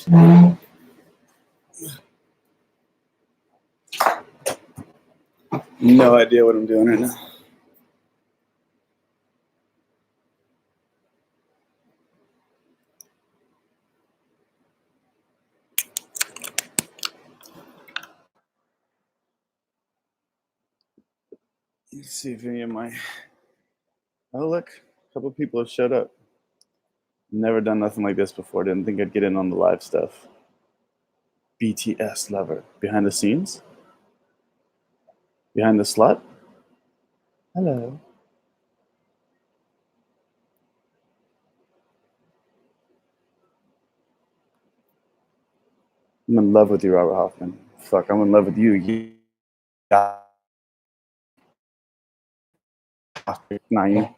No idea what I'm doing right now. Let's see if any of my... Oh, look. A couple of people have showed up. Never done nothing like this before. Didn't think I'd get in on the live stuff. BTS lover. Behind the scenes? Behind the slut? Hello. I'm in love with you, Robert Hoffman. Fuck, I'm in love with you. Yeah. Not you.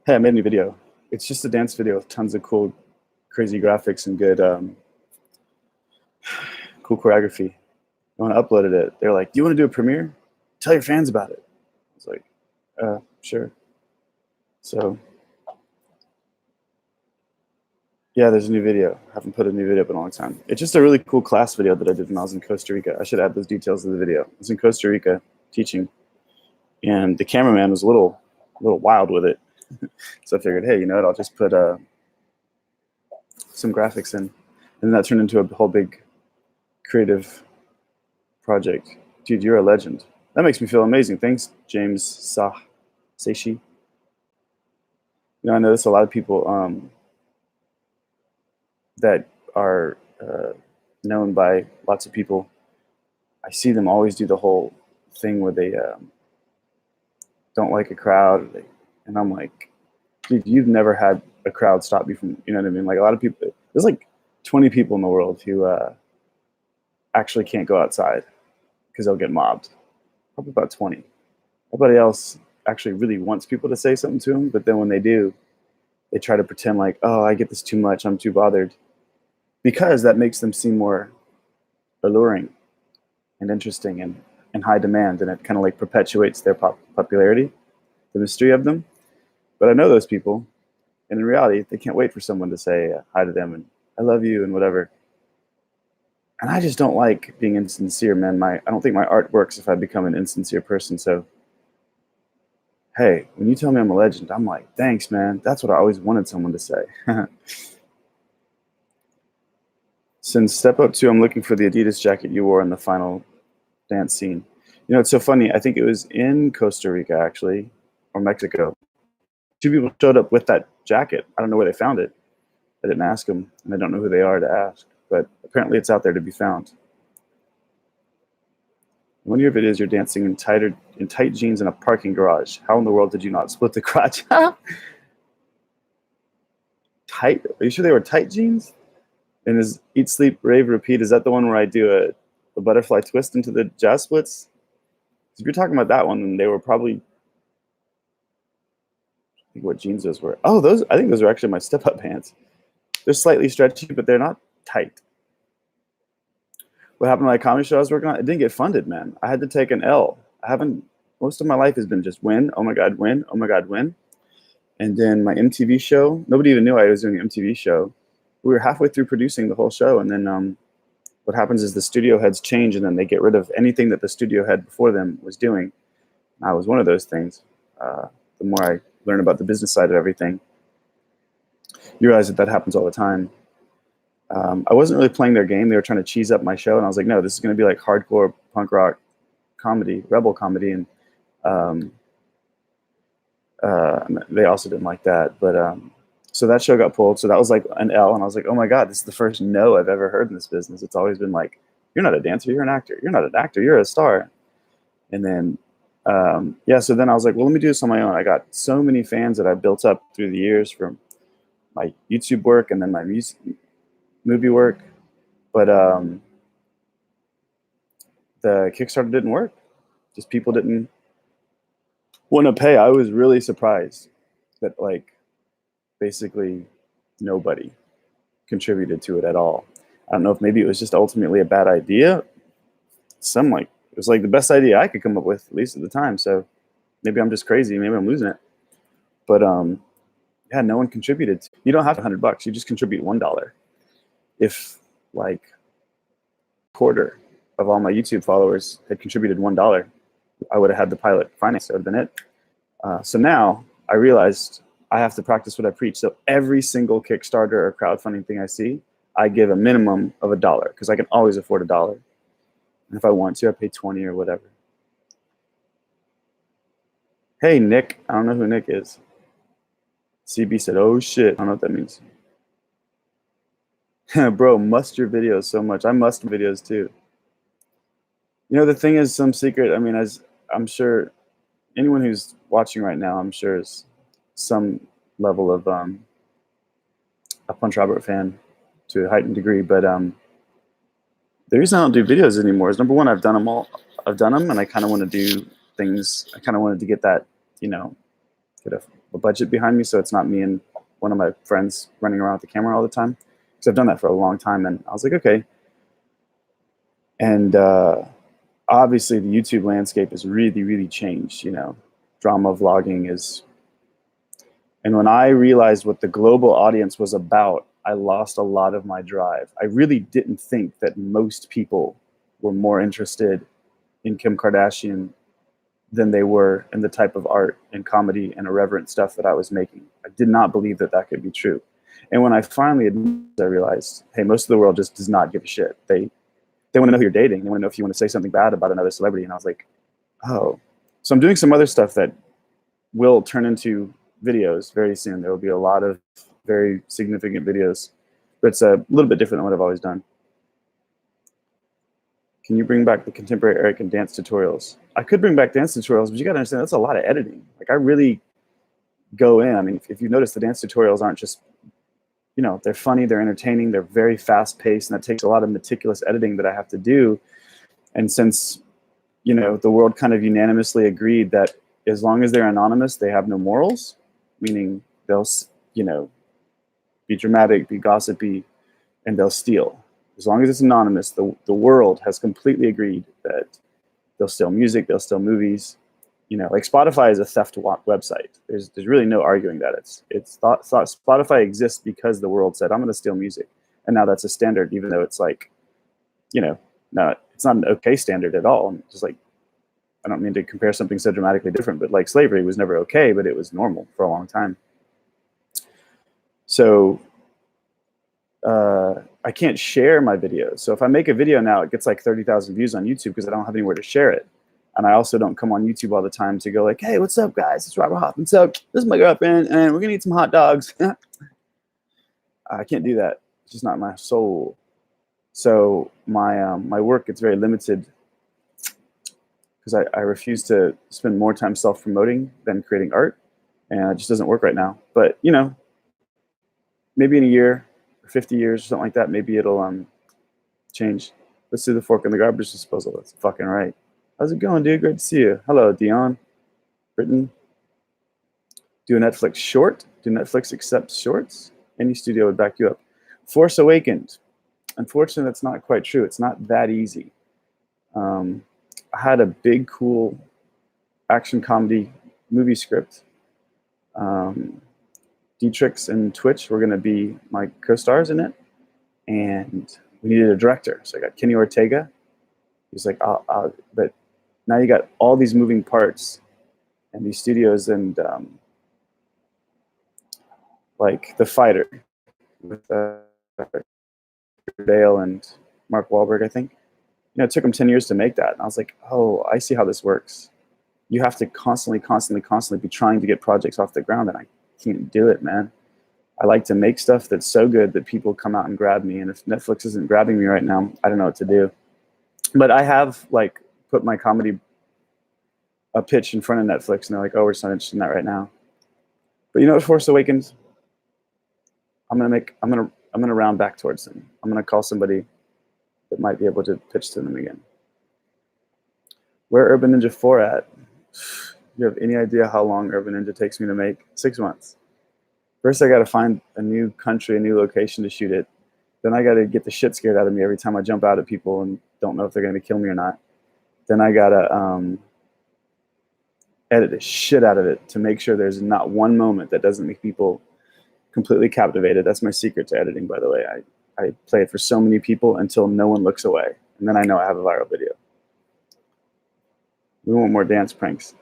Hey, I made a new video. It's just a dance video with tons of cool, crazy graphics and good, cool choreography. When I uploaded it, they're like, "Do you want to do a premiere? Tell your fans about it." I was like, "Sure." So, yeah, there's a new video. I haven't put a new video up in a long time. It's just a really cool class video that I did when I was in Costa Rica. I should add those details to the video. I was in Costa Rica teaching, and the cameraman was a little wild with it. So I figured, hey, you know what? I'll just put some graphics in, and that turned into a whole big creative project. Dude, you're a legend. That makes me feel amazing. Thanks, James Seishi. You know, I notice a lot of people that are known by lots of people. I see them always do the whole thing where they don't like a crowd, and I'm like, dude, you've never had a crowd stop you from, you know what I mean? Like a lot of people, there's like 20 people in the world who actually can't go outside because they'll get mobbed. Probably about 20. Everybody else actually really wants people to say something to them, but then when they do, they try to pretend like, oh, I get this too much, I'm too bothered, because that makes them seem more alluring and interesting and in high demand, and it kind of like perpetuates their popularity, the mystery of them. But I know those people, and in reality, they can't wait for someone to say hi to them and I love you and whatever. And I just don't like being insincere, man. I don't think my art works if I become an insincere person. So, hey, when you tell me I'm a legend, I'm like, thanks, man. That's what I always wanted someone to say. Since Step Up 2, I'm looking for the Adidas jacket you wore in the final dance scene. You know, it's so funny. I think it was in Costa Rica, actually, or Mexico. 2 people showed up with that jacket. I don't know where they found it. I didn't ask them, and I don't know who they are to ask. But apparently it's out there to be found. One of your videos, you're dancing in tight jeans in a parking garage. How in the world did you not split the crotch? Tight? Are you sure they were tight jeans? And is Eat, Sleep, Rave, Repeat, is that the one where I do a butterfly twist into the jazz splits? If you're talking about that one, then they were probably, I think what jeans those were. Oh, I think those are actually my Step Up pants. They're slightly stretchy, but they're not tight. What happened to my comedy show I was working on? It didn't get funded, man. I had to take an L. Most of my life has been just win, oh my God, win, oh my God, win. And then my MTV show, nobody even knew I was doing an MTV show. We were halfway through producing the whole show, and then what happens is the studio heads change, and then they get rid of anything that the studio head before them was doing. And I was one of those things. The more I learn about the business side of everything, you realize that happens all the time. I wasn't really playing their game. They were trying to cheese up my show, and I was like, no, this is going to be like hardcore punk rock comedy, rebel comedy, and they also didn't like that. But so that show got pulled. So that was like an L, and I was like, oh my God, this is the first no I've ever heard in this business. It's always been like, you're not a dancer, you're an actor. You're not an actor, you're a star. And then, yeah, so then I was like, well, let me do this on my own. I got so many fans that I built up through the years from my YouTube work and then my movie work. But the Kickstarter didn't work. Just people didn't want to pay. I was really surprised that like basically nobody contributed to it at all. I don't know if maybe it was just ultimately a bad idea. It was like the best idea I could come up with, at least at the time. So maybe I'm just crazy. Maybe I'm losing it. But yeah, no one contributed. You don't have $100. You just contribute $1. If like a quarter of all my YouTube followers had contributed $1, I would have had the pilot financed. That would have been it. So now I realized I have to practice what I preach. So every single Kickstarter or crowdfunding thing I see, I give a minimum of $1 because I can always afford $1. And if I want to, I pay 20 or whatever. Hey, Nick. I don't know who Nick is. CB said, oh shit. I don't know what that means. Bro, must your videos so much. I must videos too. You know, the thing is some secret. I mean, as I'm sure anyone who's watching right now, I'm sure is some level of a Punch Robert fan to a heightened degree. But the reason I don't do videos anymore is, number one, I've done them all. I've done them, and I kind of want to do things. I kind of wanted to get that, you know, get a budget behind me, so it's not me and one of my friends running around with the camera all the time. Because I've done that for a long time, and I was like, okay. And obviously, the YouTube landscape has really, really changed. You know, drama vlogging is. And when I realized what the global audience was about, I lost a lot of my drive. I really didn't think that most people were more interested in Kim Kardashian than they were in the type of art and comedy and irreverent stuff that I was making. I did not believe that that could be true. And when I finally admitted, I realized, hey, most of the world just does not give a shit. They want to know who you're dating. They want to know if you want to say something bad about another celebrity. And I was like, oh. So I'm doing some other stuff that will turn into videos very soon. There will be a lot of very significant videos, but it's a little bit different than what I've always done. Can you bring back the contemporary Eric and dance tutorials? I could bring back dance tutorials, but you got to understand that's a lot of editing. Like I really go in. I mean, if you notice, the dance tutorials aren't just, you know, they're funny, they're entertaining, they're very fast paced, and that takes a lot of meticulous editing that I have to do. And since, you know, the world kind of unanimously agreed that as long as they're anonymous, they have no morals, meaning they'll, you know, be dramatic, be gossipy, and they'll steal. As long as it's anonymous, the world has completely agreed that they'll steal music, they'll steal movies. You know, like Spotify is a theft website. There's really no arguing that. It's thought Spotify exists because the world said, I'm going to steal music. And now that's a standard, even though it's like, you know, it's not an okay standard at all. Just like, I don't mean to compare something so dramatically different, but like slavery was never okay, but it was normal for a long time. So I can't share my videos. So if I make a video now, it gets like 30,000 views on YouTube because I don't have anywhere to share it. And I also don't come on YouTube all the time to go like, hey, what's up, guys? It's Robert Hoffman. So this is my girlfriend, and we're going to eat some hot dogs. I can't do that. It's just not my soul. So my work gets very limited because I refuse to spend more time self-promoting than creating art. And it just doesn't work right now. But, you know, maybe in a year or 50 years or something like that, maybe it'll change. Let's do the fork in the garbage disposal. That's fucking right. How's it going, dude? Great to see you. Hello, Dion. Britain. Do a Netflix short? Do Netflix accept shorts? Any studio would back you up. Force Awakened. Unfortunately, that's not quite true. It's not that easy. I had a big, cool action comedy movie script. Dietrich and Twitch were going to be my co-stars in it. And we needed a director. So I got Kenny Ortega. He's like, but now you got all these moving parts and these studios and like The Fighter with Dale and Mark Wahlberg, I think. You know, it took them 10 years to make that. And I was like, oh, I see how this works. You have to constantly be trying to get projects off the ground, and I can't do it, man. I like to make stuff that's so good that people come out and grab me. And if Netflix isn't grabbing me right now, I don't know what to do. But I have like put my comedy a pitch in front of Netflix, and they're like, "Oh, we're just not interested in that right now." But you know what, Force Awakens, I'm gonna round back towards them. I'm gonna call somebody that might be able to pitch to them again. Where Urban Ninja 4 at? You have any idea how long Urban Ninja takes me to make? 6 months. First, I got to find a new country, a new location to shoot it. Then I got to get the shit scared out of me every time I jump out at people and don't know if they're going to kill me or not. Then I got to edit the shit out of it to make sure there's not one moment that doesn't make people completely captivated. That's my secret to editing, by the way. I play it for so many people until no one looks away, and then I know I have a viral video. We want more dance pranks.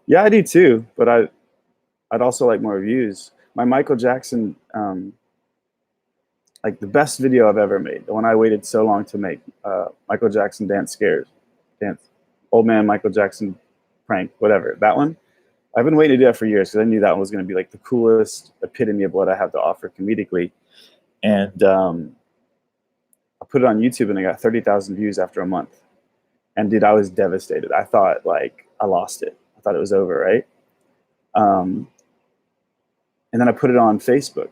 Yeah, I do too, but I'd also like more views. My Michael Jackson, like the best video I've ever made, the one I waited so long to make, Michael Jackson dance, old man Michael Jackson prank, whatever, that one. I've been waiting to do that for years because I knew that one was going to be like the coolest epitome of what I have to offer comedically. And I put it on YouTube and I got 30,000 views after a month. And dude, I was devastated. I thought like I lost it. I thought it was over, right? And then I put it on Facebook.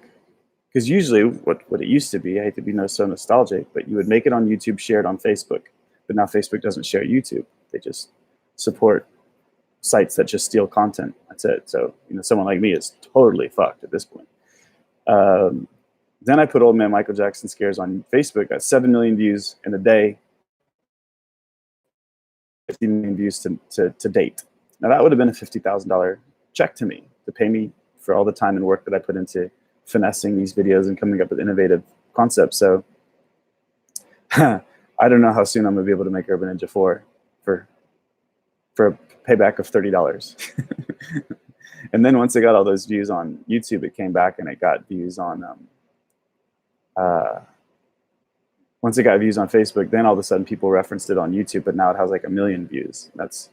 Because usually what it used to be, I hate to be so nostalgic, but you would make it on YouTube, share it on Facebook. But now Facebook doesn't share YouTube. They just support sites that just steal content. That's it. So, someone like me is totally fucked at this point. Then I put Old Man Michael Jackson Scares on Facebook, got 7 million views in a day, 50 million views to date. Now that would have been a $50,000 check to me to pay me for all the time and work that I put into finessing these videos and coming up with innovative concepts. So I don't know how soon I'm gonna be able to make Urban Ninja 4 for a payback of $30. And then once I got all those views on YouTube, it came back and it got views on once it got views on Facebook, then all of a sudden people referenced it on YouTube, but now it has like 1 million views. That's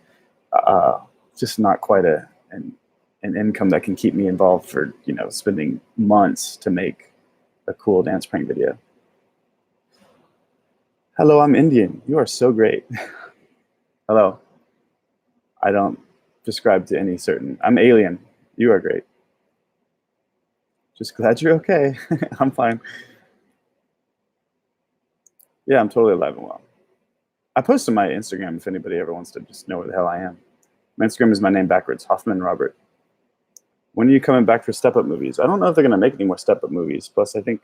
just not quite an income that can keep me involved for, spending months to make a cool dance prank video. Hello, I'm Indian. You are so great. Hello. I don't prescribe to any certain. I'm alien. You are great. Just glad you're okay. I'm fine. Yeah, I'm totally alive and well. I post on my Instagram if anybody ever wants to just know where the hell I am. My Instagram is my name backwards, Hoffman Robert. When are you coming back for Step Up movies? I don't know if they're going to make any more Step Up movies. Plus, I think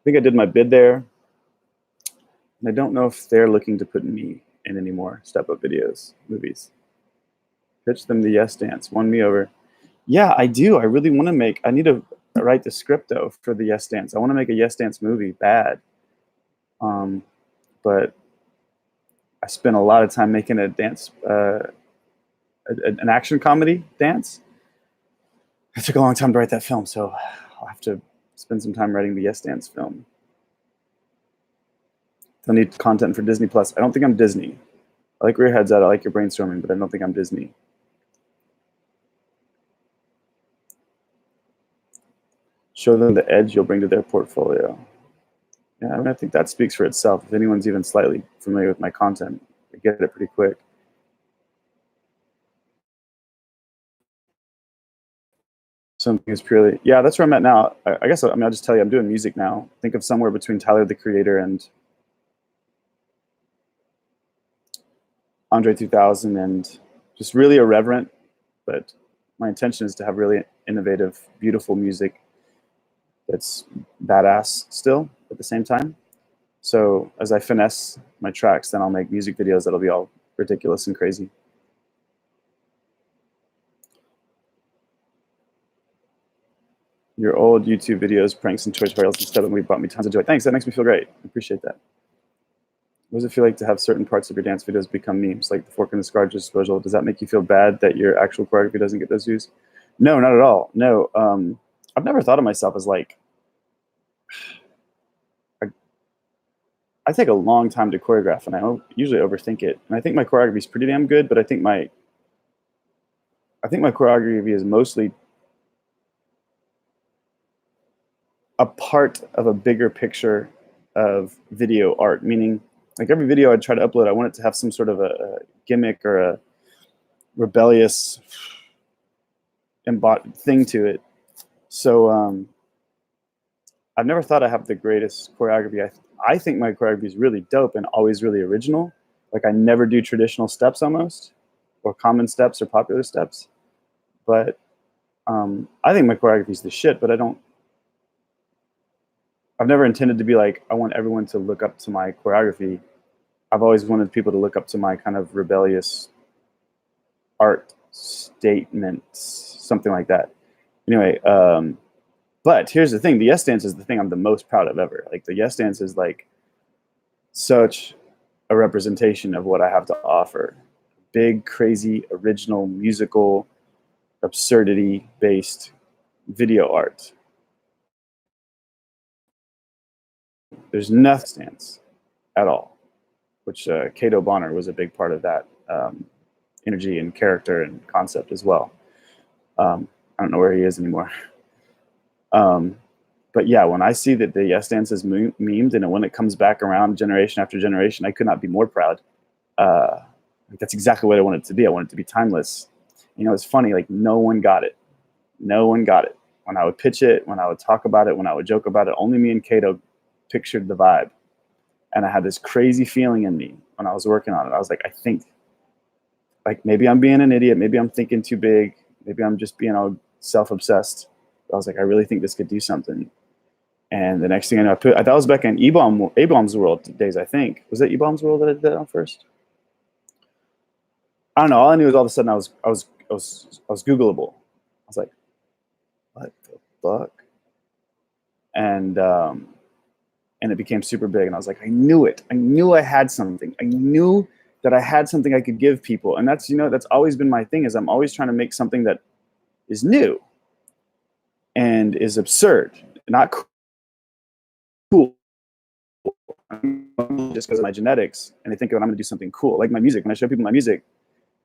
I did my bid there. And I don't know if they're looking to put me in any more Step Up movies. Pitch them the Yes Dance. Won me over. Yeah, I do. I really want to make. I need to write the script though for the Yes Dance. I want to make a Yes Dance movie bad. But I spent a lot of time making a dance, an action comedy dance. It took a long time to write that film, so I'll have to spend some time writing the Yes Dance film. They'll need content for Disney Plus. I don't think I'm Disney. I like where your head's at. I like your brainstorming, but I don't think I'm Disney. Show them the edge you'll bring to their portfolio. Yeah, I think that speaks for itself. If anyone's even slightly familiar with my content, they get it pretty quick. Something is purely, yeah, that's where I'm at now. I guess, I'll just tell you, I'm doing music now. Think of somewhere between Tyler, the Creator, and Andre 2000, and just really irreverent, but my intention is to have really innovative, beautiful music that's badass still at the same time. So as I finesse my tracks, then I'll make music videos that'll be all ridiculous and crazy. Your old YouTube videos, pranks and tutorials and stuff, and we brought me tons of joy. Thanks, that makes me feel great. I appreciate that. What does it feel like to have certain parts of your dance videos become memes, like the Fork and the Scar disposal? Does that make you feel bad that your actual choreography doesn't get those views? No, not at all. No, I've never thought of myself as like, I take a long time to choreograph, and I usually overthink it. And I think my choreography is pretty damn good, but I think my choreography is mostly a part of a bigger picture of video art, meaning like every video I try to upload, I want it to have some sort of a gimmick or a rebellious thing to it. So I've never thought I have the greatest choreography. I think my choreography is really dope and always really original. Like I never do traditional steps almost, or common steps or popular steps. But I think my choreography is the shit, but I've never intended to be like, I want everyone to look up to my choreography. I've always wanted people to look up to my kind of rebellious art statements, something like that. Anyway, But here's the thing: the Yes Dance is the thing I'm the most proud of ever. Like the Yes Dance is like such a representation of what I have to offer. Big, crazy, original, musical, absurdity-based video art. There's nothing dance at all, which Cato Bonner was a big part of that energy and character and concept as well. I don't know where he is anymore. But yeah, when I see that the Yes Dance is memed and when it comes back around generation after generation, I could not be more proud. That's exactly what I want it to be. I want it to be timeless. You know, it's funny, like no one got it. No one got it. When I would pitch it, when I would talk about it, when I would joke about it, only me and Cato pictured the vibe. And I had this crazy feeling in me when I was working on it. I was like, I think, like maybe I'm being an idiot. Maybe I'm thinking too big. Maybe I'm just being all self-obsessed. I was like, I really think this could do something. And the next thing I know, that was back in A-Bomb's World days, I think. Was it E-Bomb's World that I did that on first? I don't know. All I knew was all of a sudden I was Googleable. I was like, what the fuck? And it became super big. And I was like, I knew it. I knew I had something. I knew that I had something I could give people. And that's, you know, that's always been my thing, is I'm always trying to make something that is new and is absurd, not cool. Just because of my genetics, and they think, oh, I'm going to do something cool. Like my music, when I show people my music,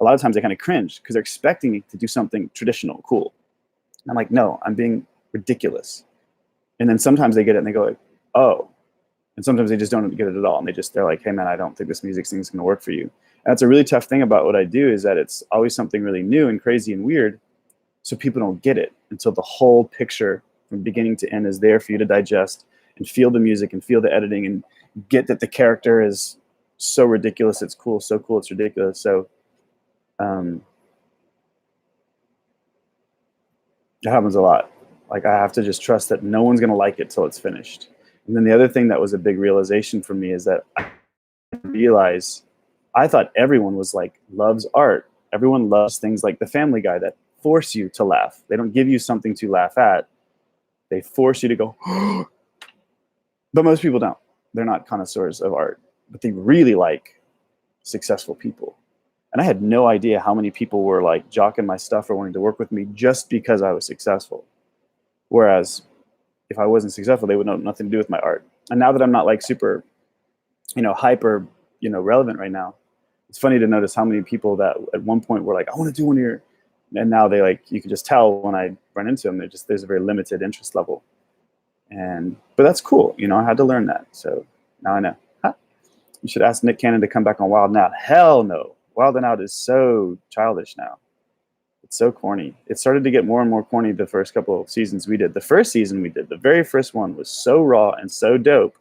a lot of times they kind of cringe because they're expecting me to do something traditional, cool. And I'm like, no, I'm being ridiculous. And then sometimes they get it and they go like, oh. And sometimes they just don't get it at all. And they're like, hey man, I don't think this music thing is going to work for you. And that's a really tough thing about what I do, is that it's always something really new and crazy and weird. So people don't get it until the whole picture from beginning to end is there for you to digest and feel the music and feel the editing and get that the character is so ridiculous it's cool, so cool it's ridiculous. So it happens a lot. Like I have to just trust that no one's going to like it till it's finished. And then the other thing that was a big realization for me is that I realized I thought everyone was like, loves art. Everyone loves things like The Family Guy that force you to laugh. They don't give you something to laugh at. They force you to go, but most people don't. They're not connoisseurs of art, but they really like successful people. And I had no idea how many people were like jocking my stuff or wanting to work with me just because I was successful. Whereas if I wasn't successful, they would know nothing to do with my art. And now that I'm not like super, you know, hyper, you know, relevant right now, it's funny to notice how many people that at one point were like, I want to do one of your, and now they like, you can just tell when I run into them, there's a very limited interest level. But that's cool. You know, I had to learn that. So now I know. Huh? You should ask Nick Cannon to come back on Wild 'N Out. Hell no. Wild 'N Out is so childish now. It's so corny. It started to get more and more corny the first couple of seasons we did. The first season we did, the very first one, was so raw and so dope.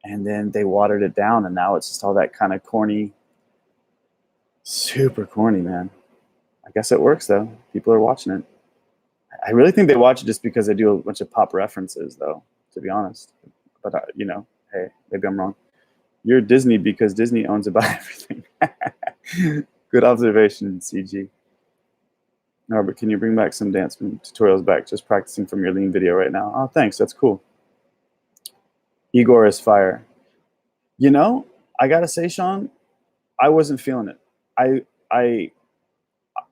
And then they watered it down, and now it's just all that kind of corny, super corny, man. I guess it works, though. People are watching it. I really think they watch it just because they do a bunch of pop references, though, to be honest. But, you know, hey, maybe I'm wrong. You're Disney because Disney owns about everything. Good observation, CG. Norbert, can you bring back some dance tutorials back? Just practicing from your lean video right now. Oh, thanks. That's cool. Igor is fire. You know, I gotta say, Sean, I wasn't feeling it.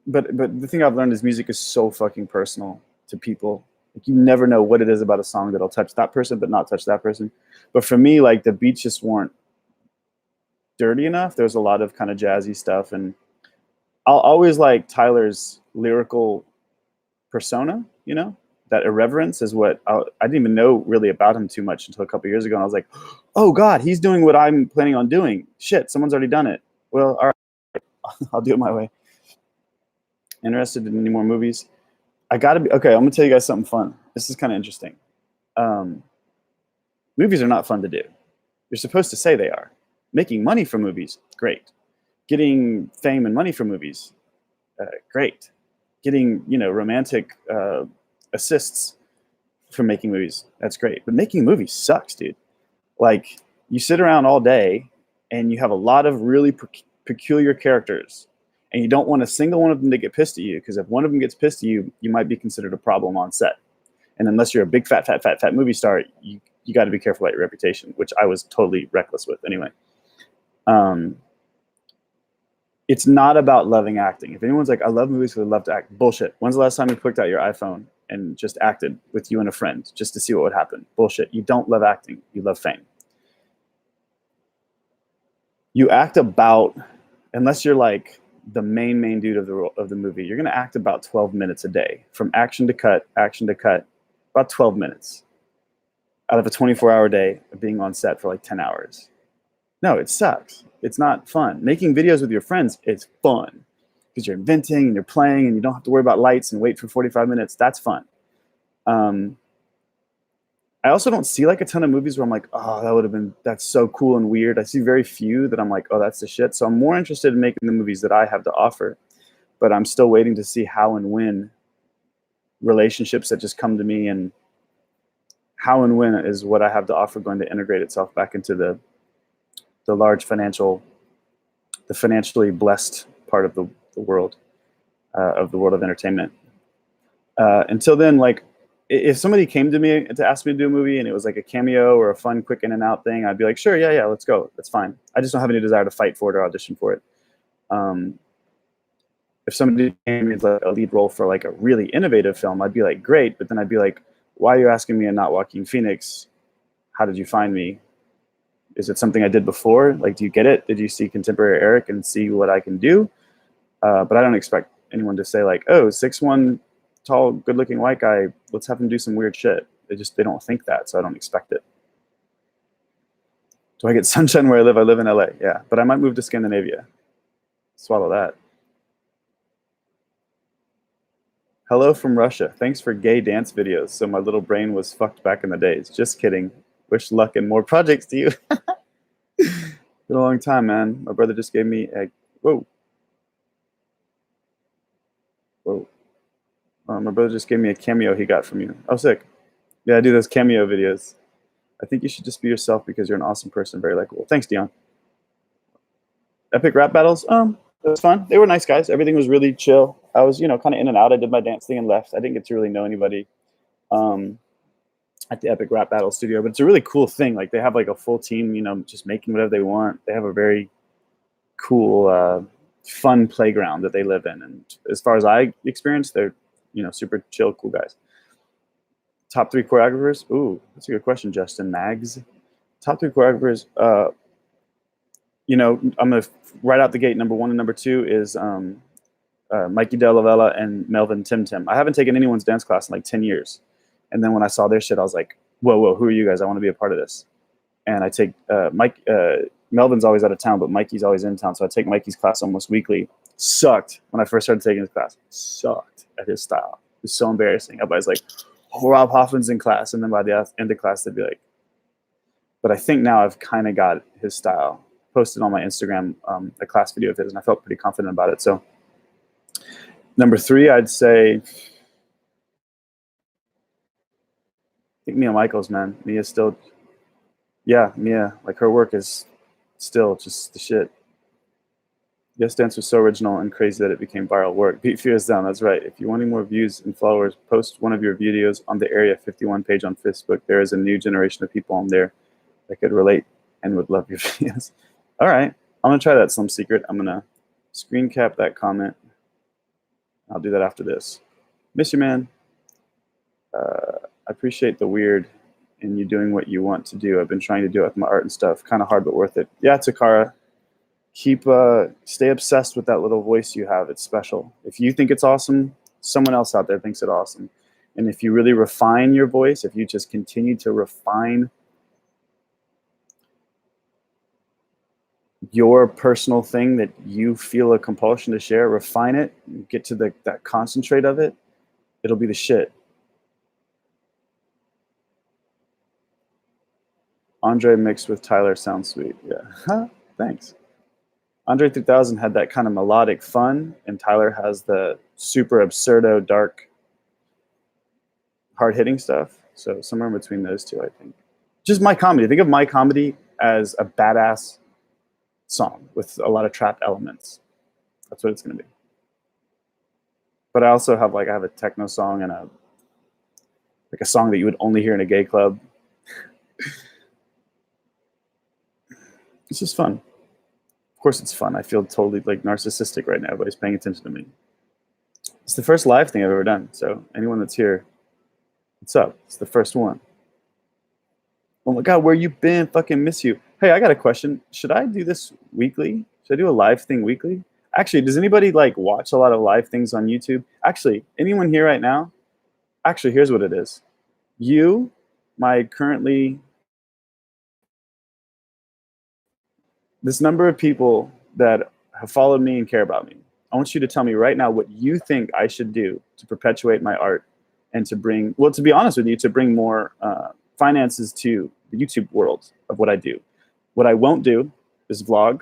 But the thing I've learned is music is so fucking personal to people. Like you never know what it is about a song that'll touch that person, but not touch that person. But for me, like the beats just weren't dirty enough. There's a lot of kind of jazzy stuff, and I'll always like Tyler's lyrical persona, you know, that irreverence is what I didn't even know really about him too much until a couple years ago. And I was like, oh God, he's doing what I'm planning on doing. Shit, someone's already done it. Well, all right, I'll do it my way. Interested in any more movies? I gotta be, okay, I'm gonna tell you guys something fun. This is kind of interesting. Movies are not fun to do. You're supposed to say they are. Making money from movies, great. Getting fame and money from movies, great. Getting, you know, romantic assists from making movies, that's great. But making movies sucks, dude. Like, you sit around all day and you have a lot of really peculiar characters, and you don't want a single one of them to get pissed at you, because if one of them gets pissed at you, you might be considered a problem on set. And unless you're a big fat movie star, you got to be careful about your reputation, which I was totally reckless with anyway. It's not about loving acting. If anyone's like, I love movies because I love to act, bullshit. When's the last time you picked out your iPhone and just acted with you and a friend just to see what would happen? Bullshit. You don't love acting. You love fame. You act about, unless you're like the main dude of the movie, you're going to act about 12 minutes a day, from action to cut, about 12 minutes out of a 24-hour day of being on set for like 10 hours. No, it sucks. It's not fun. Making videos with your friends, it's fun because you're inventing and you're playing and you don't have to worry about lights and wait for 45 minutes. That's fun. I also don't see like a ton of movies where I'm like, oh, that's so cool and weird. I see very few that I'm like, oh, that's the shit. So I'm more interested in making the movies that I have to offer, but I'm still waiting to see how and when relationships that just come to me, and how and when is what I have to offer going to integrate itself back into the large financially blessed part of the world of entertainment. Until then, like, if somebody came to me to ask me to do a movie and it was like a cameo or a fun, quick in and out thing, I'd be like, sure, yeah, let's go. That's fine. I just don't have any desire to fight for it or audition for it. If somebody came with like a lead role for like a really innovative film, I'd be like, great. But then I'd be like, why are you asking me and not Joaquin Phoenix? How did you find me? Is it something I did before? Like, do you get it? Did you see Contemporary Eric and see what I can do? But I don't expect anyone to say like, oh, 6'1", tall, good-looking white guy, let's have him do some weird shit. They don't think that, so I don't expect it. Do I get sunshine where I live? I live in LA, yeah. But I might move to Scandinavia. Swallow that. Hello from Russia. Thanks for gay dance videos. So my little brain was fucked back in the days. Just kidding. Wish luck and more projects to you. Been a long time, man. My brother just gave me a... Whoa. My brother just gave me a cameo he got from you. Oh, sick. Yeah, I do those cameo videos. I think you should just be yourself because you're an awesome person. Very likable. Thanks, Dion. Epic rap battles? It was fun. They were nice guys. Everything was really chill. I was, kind of in and out. I did my dance thing and left. I didn't get to really know anybody at the Epic Rap Battle studio, but it's a really cool thing. Like, they have like a full team, just making whatever they want. They have a very cool, fun playground that they live in. And as far as I experienced, they're, super chill, cool guys. Top 3 choreographers? Ooh, that's a good question, Justin Mags. Top 3 choreographers. I'm gonna right out the gate. Number 1 and number 2 is Mikey Della Vella and Melvin Tim Tim. I haven't taken anyone's dance class in like 10 years. And then when I saw their shit, I was like, whoa, who are you guys? I want to be a part of this. And I take Melvin's always out of town, but Mikey's always in town. So I take Mikey's class almost weekly. Sucked when I first started taking his class. Sucked at his style. It was so embarrassing. Everybody's like, oh, Rob Hoffman's in class. And then by the end of class, they'd be like, but I think now I've kind of got his style. Posted on my Instagram a class video of his, and I felt pretty confident about it. So number 3, I'd say, I think Mia Michaels, man. Mia's still, Mia, like, her work is still just the shit. Yes Dance was so original and crazy that it became viral work. Beat Fears Down, that's right. If you're wanting more views and followers, post one of your videos on the Area 51 page on Facebook. There is a new generation of people on there that could relate and would love your videos. All right, I'm gonna try that, Slim Secret. I'm gonna screen cap that comment. I'll do that after this. Miss you, man. I appreciate the weird and you doing what you want to do. I've been trying to do it with my art and stuff. Kind of hard, but worth it. Yeah, Takara. Stay obsessed with that little voice you have. It's special. If you think it's awesome, someone else out there thinks it awesome. And if you really refine your voice, if you just continue to refine your personal thing that you feel a compulsion to share, refine it, get to that concentrate of it, it'll be the shit. Andre mixed with Tyler sounds sweet. Yeah, thanks. Andre 3000 had that kind of melodic fun, and Tyler has the super absurdo, dark, hard-hitting stuff. So somewhere in between those two, I think. Just my comedy. Think of my comedy as a badass song with a lot of trap elements. That's what it's going to be. But I also have I have a techno song and a like a song that you would only hear in a gay club. It's just fun. Of course it's fun. I feel totally like narcissistic right now. Everybody's paying attention to me. It's the first live thing I've ever done. So anyone that's here, what's up? It's the first one. Oh my God, where you been? Fucking miss you. Hey, I got a question. Should I do this weekly? Should I do a live thing weekly? Actually, does anybody like watch a lot of live things on YouTube? Actually, anyone here right now? Actually, here's what it is. You, this number of people that have followed me and care about me, I want you to tell me right now what you think I should do to perpetuate my art and to bring, well, to be honest with you, to bring more finances to the YouTube world of what I do. What I won't do is vlog.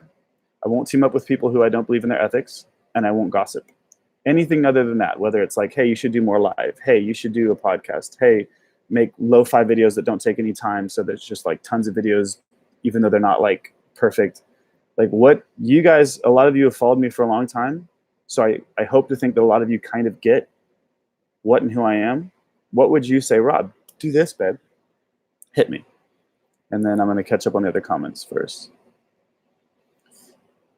I won't team up with people who I don't believe in their ethics, and I won't gossip. Anything other than that, whether it's like, hey, you should do more live. Hey, you should do a podcast. Hey, make lo-fi videos that don't take any time, so there's just like tons of videos, even though they're not like perfect. Like what you guys, a lot of you have followed me for a long time. So I hope to think that a lot of you kind of get what and who I am. What would you say, Rob? Do this, babe. Hit me. And then I'm going to catch up on the other comments first.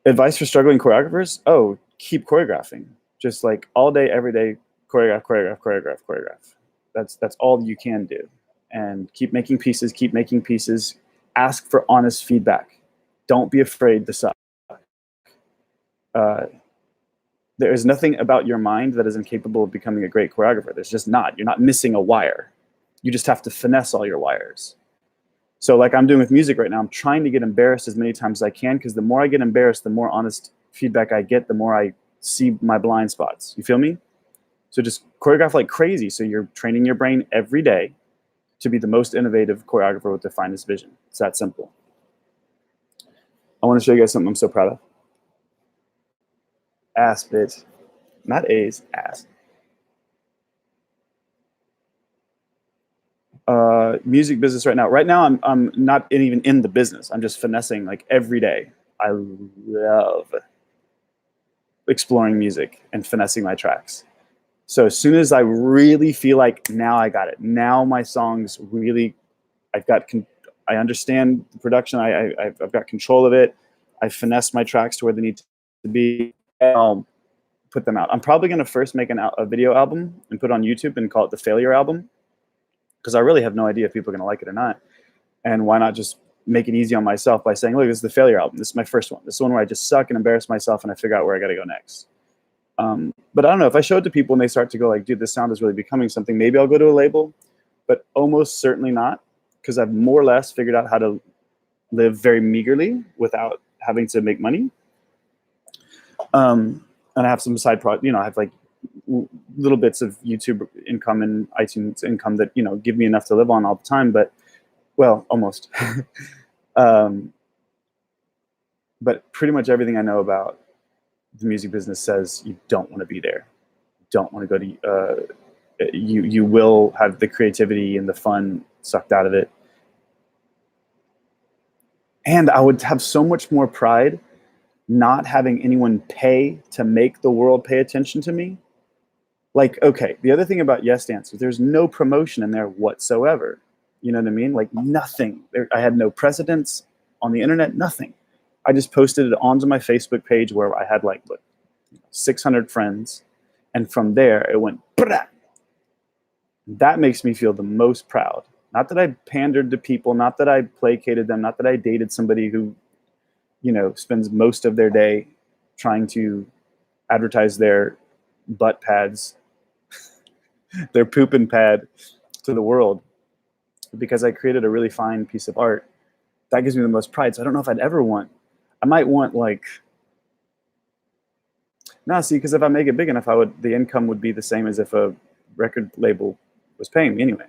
Advice for struggling choreographers? Oh, keep choreographing. Just like all day, every day, choreograph, choreograph, choreograph, choreograph. That's all you can do. And keep making pieces, keep making pieces. Ask for honest feedback. Don't be afraid to suck. There is nothing about your mind that is incapable of becoming a great choreographer. There's just not. You're not missing a wire. You just have to finesse all your wires. So like I'm doing with music right now, I'm trying to get embarrassed as many times as I can, because the more I get embarrassed, the more honest feedback I get, the more I see my blind spots. You feel me? So just choreograph like crazy. So you're training your brain every day to be the most innovative choreographer with the finest vision. It's that simple. I want to show you guys something I'm so proud of. Ass, bitch. Not A's, ass. Music business right now. Right now, I'm not even in the business. I'm just finessing like every day. I love exploring music and finessing my tracks. So as soon as I really feel like now I got it, now my songs really, I understand the production. I've got control of it. I finesse my tracks to where they need to be. I'll put them out. I'm probably going to first make a video album and put it on YouTube and call it the Failure Album, because I really have no idea if people are going to like it or not. And why not just make it easy on myself by saying, look, this is the Failure Album. This is my first one. This is one where I just suck and embarrass myself and I figure out where I got to go next. But I don't know, if I show it to people and they start to go like, dude, this sound is really becoming something, maybe I'll go to a label, but almost certainly not, because I've more or less figured out how to live very meagerly without having to make money. And I have some side projects, I have like little bits of YouTube income and iTunes income that, give me enough to live on all the time, but well, almost. But pretty much everything I know about the music business says you don't want to be there. You don't want to go to, you will have the creativity and the fun sucked out of it. And I would have so much more pride not having anyone pay to make the world pay attention to me. Like, okay, the other thing about Yes Dance is there's no promotion in there whatsoever. You know what I mean? Like nothing. I had no precedence on the internet, nothing. I just posted it onto my Facebook page where I had like 600 friends. And from there it went, brah! That makes me feel the most proud. Not that I pandered to people, not that I placated them, not that I dated somebody who, spends most of their day trying to advertise their butt pads, their pooping pad to the world, because I created a really fine piece of art. That gives me the most pride. So I don't know if I'd ever want, I might want like, no, see, because if I make it big enough, the income would be the same as if a record label was paying me anyway.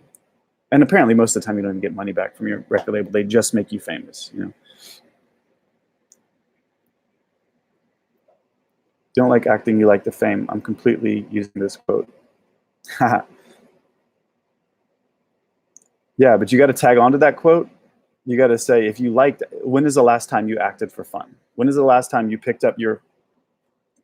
And apparently most of the time you don't even get money back from your record label. They just make you famous, Don't like acting, you like the fame. I'm completely using this quote. Yeah, but you got to tag onto that quote. You got to say, if you liked, when is the last time you acted for fun? When is the last time you picked up your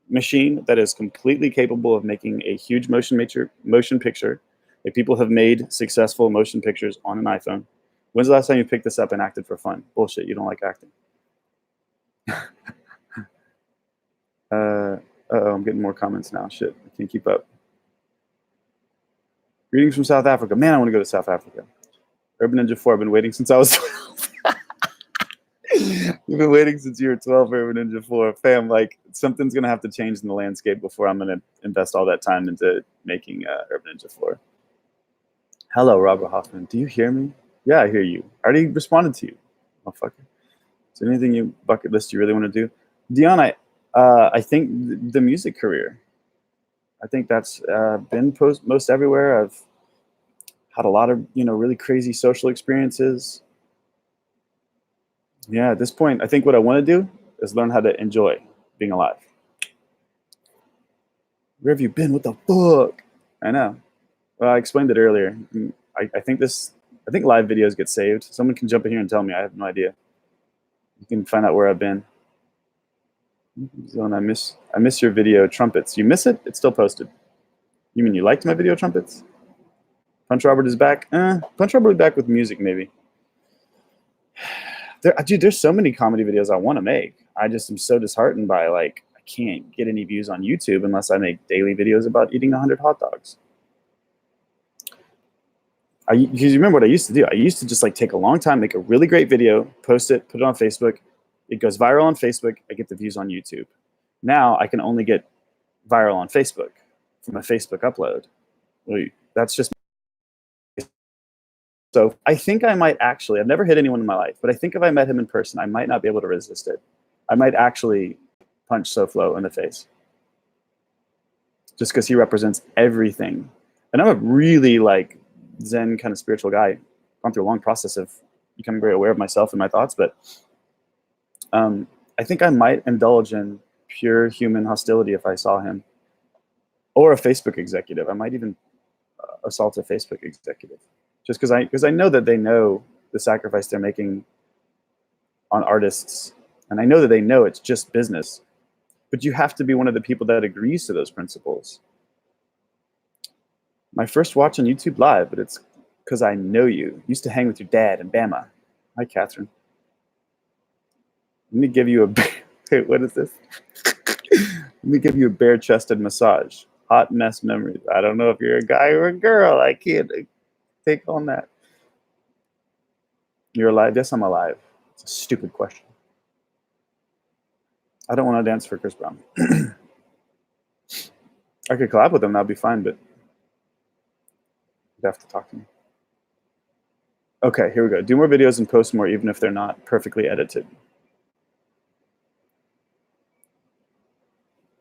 machine that is completely capable of making a huge motion picture Like, people have made successful motion pictures on an iPhone. When's the last time you picked this up and acted for fun? Bullshit, you don't like acting. I'm getting more comments now. Shit, I can't keep up. Greetings from South Africa. Man, I want to go to South Africa. Urban Ninja 4, I've been waiting since I was 12. You've been waiting since you were 12, Urban Ninja 4. Fam, like, something's going to have to change in the landscape before I'm going to invest all that time into making Urban Ninja 4. Hello, Robert Hoffman. Do you hear me? Yeah, I hear you. I already responded to you, motherfucker. Is there anything you bucket list you really want to do? Dion, I think the music career. I think that's been most everywhere. I've had a lot of, really crazy social experiences. Yeah, at this point, I think what I want to do is learn how to enjoy being alive. Where have you been? What the fuck? I know. Well, I explained it earlier. I think live videos get saved. Someone can jump in here and tell me. I have no idea. You can find out where I've been. Zone, I miss your video trumpets. You miss it? It's still posted. You mean you liked my video trumpets? Punch Robert is back. Punch Robert is back with music, maybe. Dude, there's so many comedy videos I want to make. I just am so disheartened by, like, I can't get any views on YouTube unless I make daily videos about eating 100 hot dogs. Because you remember what I used to do? I used to just, like, take a long time, make a really great video, post it, put it on Facebook. It goes viral on Facebook. I get the views on YouTube. Now I can only get viral on Facebook from a Facebook upload. That's just. So I think I might actually, I've never hit anyone in my life, but I think if I met him in person, I might not be able to resist it. I might actually punch SoFlo in the face. Just because he represents everything. And I'm a really, like, Zen kind of spiritual guy. I've gone through a long process of becoming very aware of myself and my thoughts, but I think I might indulge in pure human hostility if I saw him. Or a Facebook executive. I might even assault a Facebook executive. Just because I know that they know the sacrifice they're making on artists. And I know that they know it's just business. But you have to be one of the people that agrees to those principles. My first watch on YouTube Live, but it's because I know you. Used to hang with your dad in Bama. Hi, Catherine. Let me give you a wait, what is this? Let me give you a bare-chested massage. Hot mess memories. I don't know if you're a guy or a girl. I can't take on that. You're alive? Yes, I'm alive. It's a stupid question. I don't want to dance for Chris Brown. I could collab with him. That'd be fine, but you'd have to talk to me. Okay, here we go. Do more videos and post more, even if they're not perfectly edited.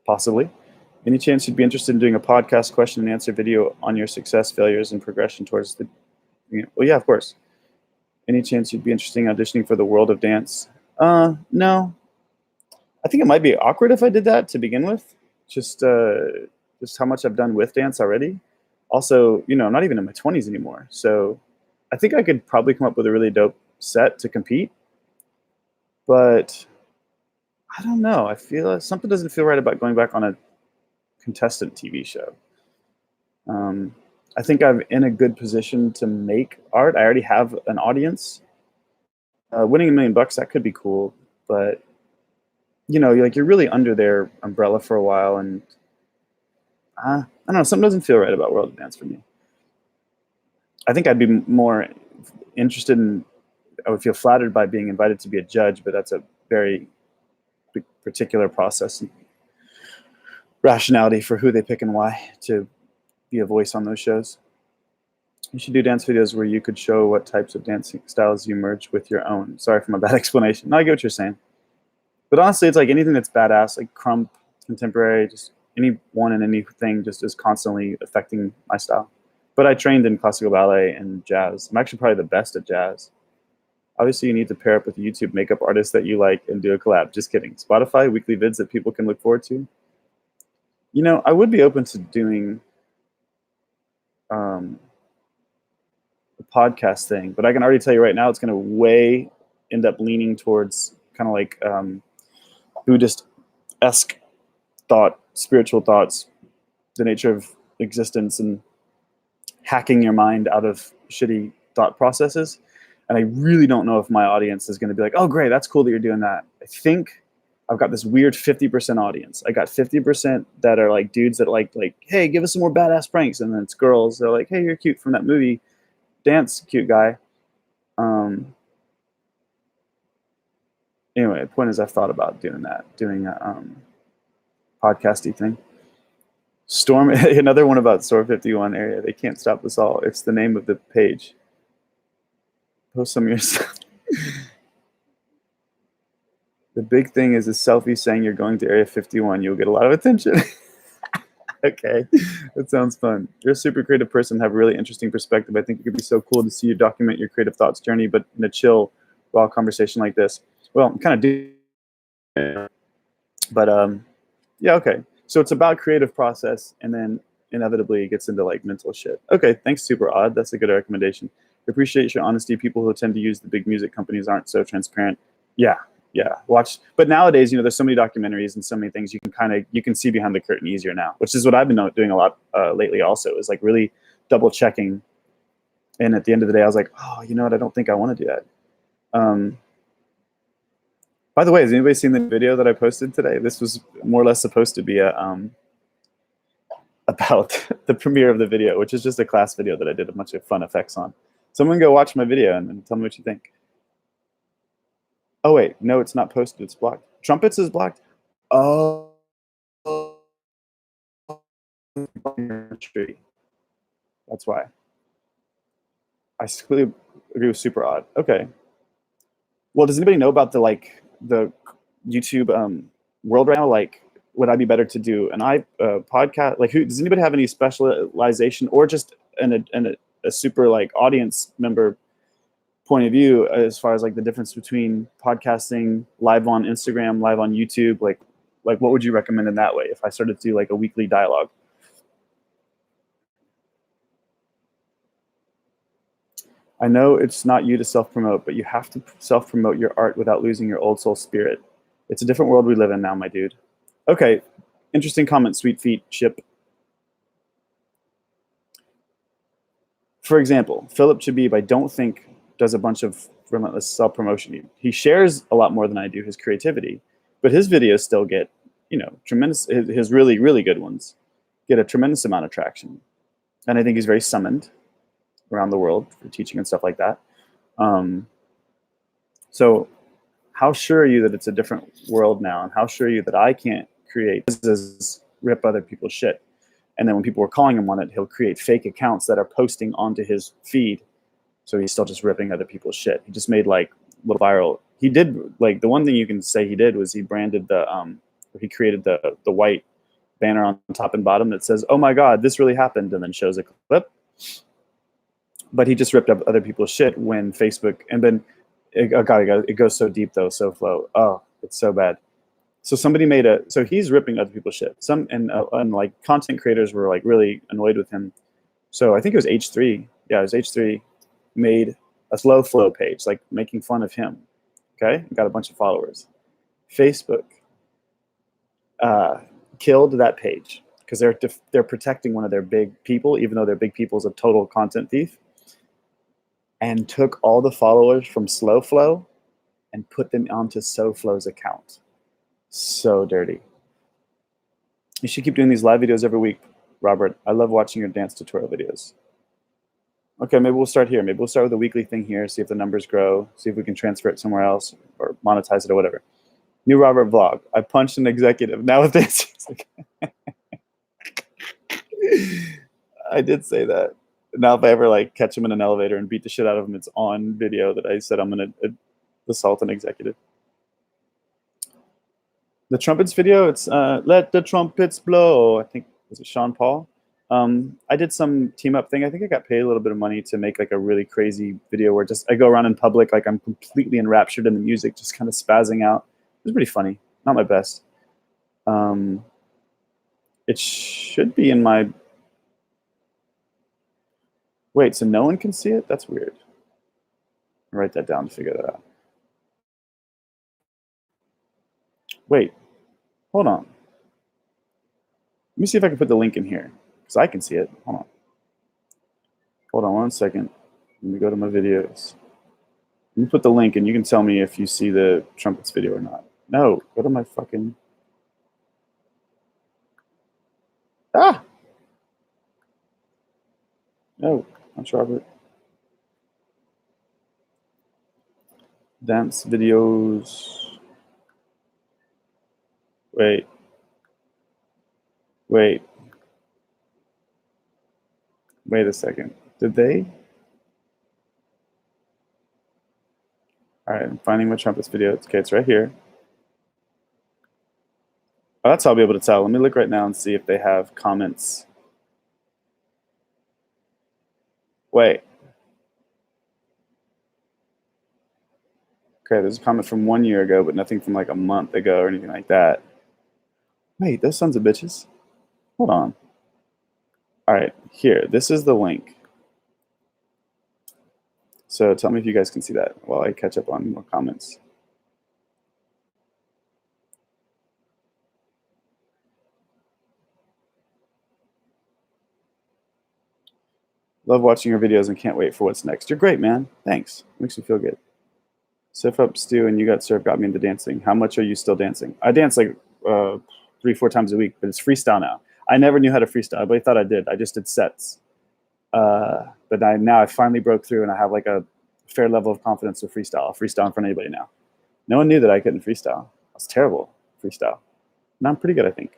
Possibly. Any chance you'd be interested in doing a podcast question and answer video on your success, failures, and progression towards the... Well, yeah, of course. Any chance you'd be interested in auditioning for the world of dance? No. I think it might be awkward if I did that to begin with. Just how much I've done with dance already. Also, I'm not even in my 20s anymore. So I think I could probably come up with a really dope set to compete. But I don't know. I feel like something doesn't feel right about going back on a contestant TV show. I think I'm in a good position to make art. I already have an audience. Winning $1 million, that could be cool, but you're really under their umbrella for a while, and I don't know, something doesn't feel right about World of Dance for me. I think I'd be more interested in, I would feel flattered by being invited to be a judge, but that's a very particular process and rationality for who they pick and why to be a voice on those shows. You should do dance videos where you could show what types of dancing styles you merge with your own. Sorry for my bad explanation. No, I get what you're saying. But honestly, it's like anything that's badass, like krump, contemporary, just anyone and anything just is constantly affecting my style. But I trained in classical ballet and jazz. I'm actually probably the best at jazz. Obviously, you need to pair up with a YouTube makeup artist that you like and do a collab. Just kidding. Spotify, weekly vids that people can look forward to. I would be open to doing a podcast thing, but I can already tell you right now, it's going to end up leaning towards kind of like Buddhist-esque thought, spiritual thoughts, the nature of existence, and hacking your mind out of shitty thought processes. And I really don't know if my audience is going to be like, oh, great, that's cool that you're doing that. I think I've got this weird 50% audience. I got 50% that are like dudes that like, hey, give us some more badass pranks. And then it's girls. They're like, hey, you're cute from that movie. Dance, cute guy. Anyway, the point is I've thought about doing that, doing a podcasty thing. Storm, another one about Storm 51 area. They can't stop us all. It's the name of the page. Post some of your stuff. The big thing is a selfie saying you're going to Area 51. You'll get a lot of attention. Okay, that sounds fun. You're a super creative person, have a really interesting perspective. I think it could be so cool to see you document your creative thoughts journey, but in a chill, raw conversation like this. Well, I'm kind of doing, but yeah, okay. So it's about creative process, and then inevitably it gets into like mental shit. Okay, thanks, Super Odd. That's a good recommendation. Appreciate your honesty. People who tend to use the big music companies aren't so transparent. Yeah, watch. But nowadays, there's so many documentaries and so many things you can see behind the curtain easier now, which is what I've been doing a lot lately also, is like really double checking. And at the end of the day, I was like, oh, you know what, I don't think I want to do that. By the way, has anybody seen the video that I posted today? This was more or less supposed to be about the premiere of the video, which is just a class video that I did a bunch of fun effects on. Someone go watch my video and tell me what you think. Oh, wait. No, it's not posted. It's blocked. Trumpets is blocked? Oh. That's why. I completely agree with Super Odd. Okay. Well, does anybody know about the YouTube world right now? Like, would I be better to do an podcast? Like, does anybody have any specialization or just a super like audience member point of view as far as like the difference between podcasting, live on Instagram, live on YouTube? Like what would you recommend in that way if I started to do like a weekly dialogue? I know it's not you to self-promote, but you have to self-promote your art without losing your old soul spirit. It's a different world we live in now, my dude. Okay, interesting comment, Sweet Feet Ship. For example, Philip Chabib, I don't think does a bunch of relentless self-promotion. He shares a lot more than I do his creativity, but his videos still get, tremendous, his really, really good ones get a tremendous amount of traction. And I think he's very summoned around the world for teaching and stuff like that. So how sure are you that it's a different world now? And how sure are you that I can't create businesses, rip other people's shit? And then when people are calling him on it, he'll create fake accounts that are posting onto his feed. So he's still just ripping other people's shit. He just made like little viral. He did like the one thing you can say he did was he branded he created the white banner on top and bottom that says, "Oh my God, this really happened," and then shows a clip. But he just ripped up other people's shit when Facebook, and then it goes so deep though, so flow. Oh, it's so bad. So somebody so he's ripping other people's shit. And like content creators were like really annoyed with him. So I think it was H3. Yeah, it was H3 made a slow flow page, like making fun of him. Okay, got a bunch of followers. Facebook killed that page because they're protecting one of their big people, even though their big people is a total content thief, and took all the followers from Slow Flow and put them onto SoFlow's account. So dirty. You should keep doing these live videos every week, Robert. I love watching your dance tutorial videos. Okay, maybe we'll start here. Maybe we'll start with a weekly thing here, see if the numbers grow, see if we can transfer it somewhere else or monetize it or whatever. New Robert vlog. I punched an executive. Now with this. I did say that. Now if I ever like catch him in an elevator and beat the shit out of him, it's on video that I said I'm going to assault an executive. The trumpets video, it's let the trumpets blow. I think, was it Sean Paul? I did some team up thing. I think I got paid a little bit of money to make like a really crazy video where I go around in public like I'm completely enraptured in the music, just kind of spazzing out. It was pretty funny. Not my best. It should be in my... Wait, so no one can see it? That's weird. I'll write that down to figure that out. Wait, hold on. Let me see if I can put the link in here, because I can see it. Hold on. Hold on one second. Let me go to my videos. Let me put the link and you can tell me if you see the trumpets video or not. No, go to my fucking... Ah! No, not Robert. Dance videos. Wait. Wait. Wait a second. Did they? All right, I'm finding my trumpets video. Okay, it's right here. Oh, that's how I'll be able to tell. Let me look right now and see if they have comments. Wait. Okay, there's a comment from 1 year ago, but nothing from like a month ago or anything like that. Wait, those sons of bitches. Hold on. All right, here. This is the link. So tell me if you guys can see that while I catch up on more comments. Love watching your videos and can't wait for what's next. You're great, man. Thanks. Makes me feel good. Surf Up Stew and You Got Surf got me into dancing. How much are you still dancing? I dance like 3-4 times a week, but it's freestyle now. I never knew how to freestyle, but I thought I did. I just did sets. But now I finally broke through and I have like a fair level of confidence with freestyle. I'll freestyle in front of anybody now. No one knew that I couldn't freestyle. I was terrible freestyle. Now I'm pretty good, I think.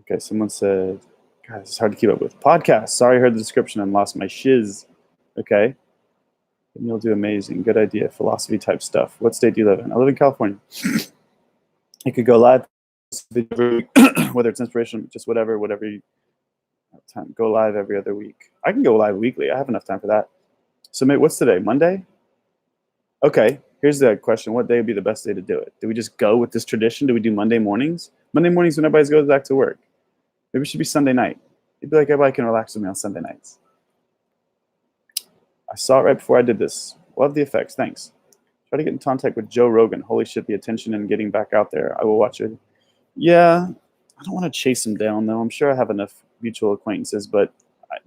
Okay, someone said, God, it's hard to keep up with. Podcast. Sorry I heard the description and lost my shiz. Okay. And you'll do amazing. Good idea. Philosophy type stuff. What state do you live in? I live in California. You could go live, whether it's inspiration, just whatever you time. Go live every other week. I can go live weekly. I have enough time for that. So, mate, what's today? Monday? Okay. Here's the question. What day would be the best day to do it? Do we just go with this tradition? Do we do Monday mornings? Monday mornings when everybody goes back to work. Maybe it should be Sunday night. It'd be like everybody can relax with me on Sunday nights. I saw it right before I did this. Love the effects. Thanks. Try to get in contact with Joe Rogan. Holy shit, the attention and getting back out there. I will watch it. Yeah, I don't want to chase him down, though. I'm sure I have enough mutual acquaintances, but